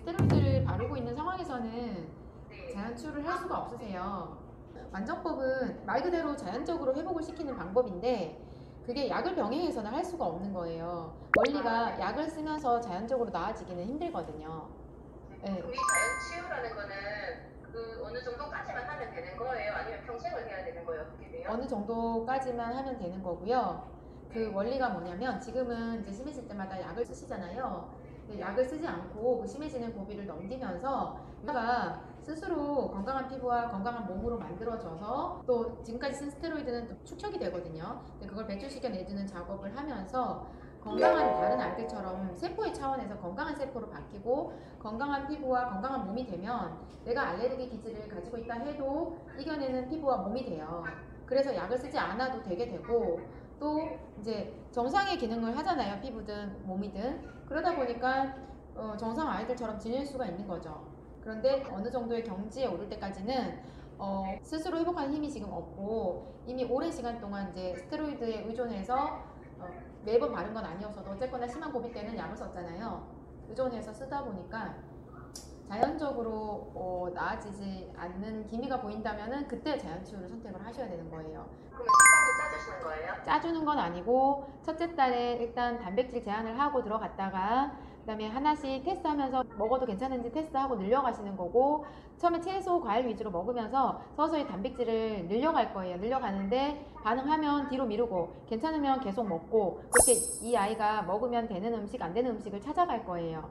스테로이드를 바르고 있는 상황에서는 네. 자연출을 할 수가 없으세요. 완전법은 말 그대로 자연적으로 회복을 시키는 방법인데 그게 약을 병행해서는 할 수가 없는 거예요. 원리가 약을 쓰면서 자연적으로 나아지기는 힘들거든요. 네. 그럼 이 자연 치유라는 거는 그 어느 정도까지만 하면 되는 거예요? 아니면 평생을 해야 되는 거예요? 어떻게 돼요? 어느 정도까지만 하면 되는 거고요. 그 원리가 뭐냐면 지금은 이제 심해질 때마다 약을 쓰시잖아요. 근데 약을 쓰지 않고 그 심해지는 고비를 넘기면서 내가 스스로 건강한 피부와 건강한 몸으로 만들어져서 또 지금까지 쓴 스테로이드는 또 축적이 되거든요. 근데 그걸 배출시켜 내주는 작업을 하면서 건강한 다른 알들처럼 세포의 차원에서 건강한 세포로 바뀌고 건강한 피부와 건강한 몸이 되면 내가 알레르기 기질을 가지고 있다 해도 이겨내는 피부와 몸이 돼요. 그래서 약을 쓰지 않아도 되게 되고 또 이제 정상의 기능을 하잖아요. 피부든 몸이든. 그러다 보니까 정상 아이들처럼 지낼 수가 있는 거죠. 그런데 어느 정도의 경지에 오를 때까지는 스스로 회복하는 힘이 지금 없고 이미 오랜 시간 동안 이제 스테로이드에 의존해서 매번 바른 건 아니었어도 어쨌거나 심한 고비 때는 약을 썼잖아요. 의존해서 쓰다 보니까 자연적으로 나아지지 않는 기미가 보인다면은 그때 자연치유를 선택을 하셔야 되는 거예요. 그러면 식단도 짜주시는 거예요? 짜주는 건 아니고 첫째 달에 일단 단백질 제한을 하고 들어갔다가 그다음에 하나씩 테스트하면서 먹어도 괜찮은지 테스트하고 늘려가시는 거고 처음에 채소, 과일 위주로 먹으면서 서서히 단백질을 늘려갈 거예요. 늘려가는데 반응하면 뒤로 미루고 괜찮으면 계속 먹고 그렇게 이 아이가 먹으면 되는 음식, 안 되는 음식을 찾아갈 거예요.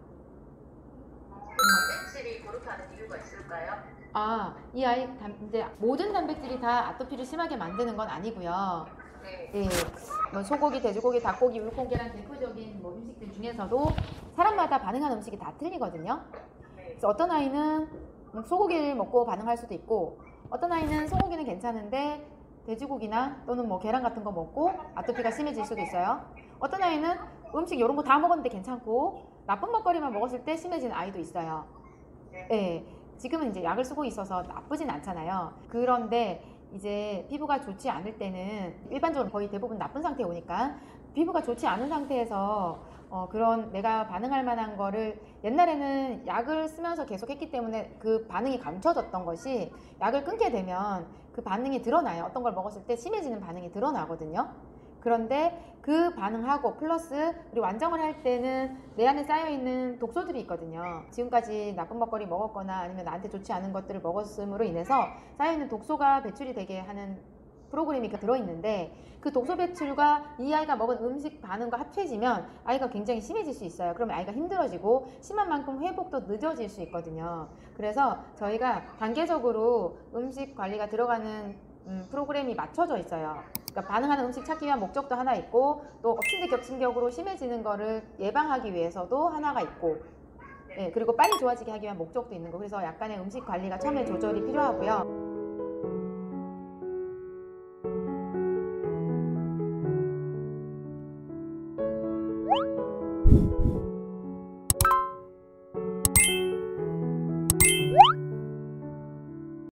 단백질이 그렇게 하는 이유가 있을까요? 이 아이 이제 모든 단백질이 다 아토피를 심하게 만드는 건 아니고요. 네. 예, 뭐 소고기, 돼지고기, 닭고기, 울콩계란 대표적인 뭐 음식들 중에서도 사람마다 반응하는 음식이 다 틀리거든요. 그래서 어떤 아이는 소고기를 먹고 반응할 수도 있고 어떤 아이는 소고기는 괜찮은데 돼지고기나 또는 뭐 계란 같은 거 먹고 아토피가 심해질 수도 있어요. 어떤 아이는 음식 이런 거 다 먹었는데 괜찮고 나쁜 먹거리만 먹었을 때 심해지는 아이도 있어요. 예, 지금은 이제 약을 쓰고 있어서 나쁘진 않잖아요. 그런데 이제 피부가 좋지 않을 때는 일반적으로 거의 대부분 나쁜 상태에 오니까 피부가 좋지 않은 상태에서 그런 내가 반응할 만한 거를 옛날에는 약을 쓰면서 계속 했기 때문에 그 반응이 감춰졌던 것이 약을 끊게 되면 그 반응이 드러나요. 어떤 걸 먹었을 때 심해지는 반응이 드러나거든요. 그런데 그 반응하고 플러스 우리 완정을 할 때는 내 안에 쌓여있는 독소들이 있거든요. 지금까지 나쁜 먹거리 먹었거나 아니면 나한테 좋지 않은 것들을 먹었음으로 인해서 쌓여있는 독소가 배출이 되게 하는 프로그램이 들어있는데 그 독소 배출과 이 아이가 먹은 음식 반응과 합쳐지면 아이가 굉장히 심해질 수 있어요. 그러면 아이가 힘들어지고 심한 만큼 회복도 늦어질 수 있거든요. 그래서 저희가 단계적으로 음식 관리가 들어가는 프로그램이 맞춰져 있어요. 그러니까 반응하는 음식 찾기 위한 목적도 하나 있고 또 엎친 데 겹친 격으로 심해지는 거를 예방하기 위해서도 하나가 있고 그리고 빨리 좋아지게 하기 위한 목적도 있는 거. 그래서 약간의 음식 관리가 처음에 조절이 필요하고요.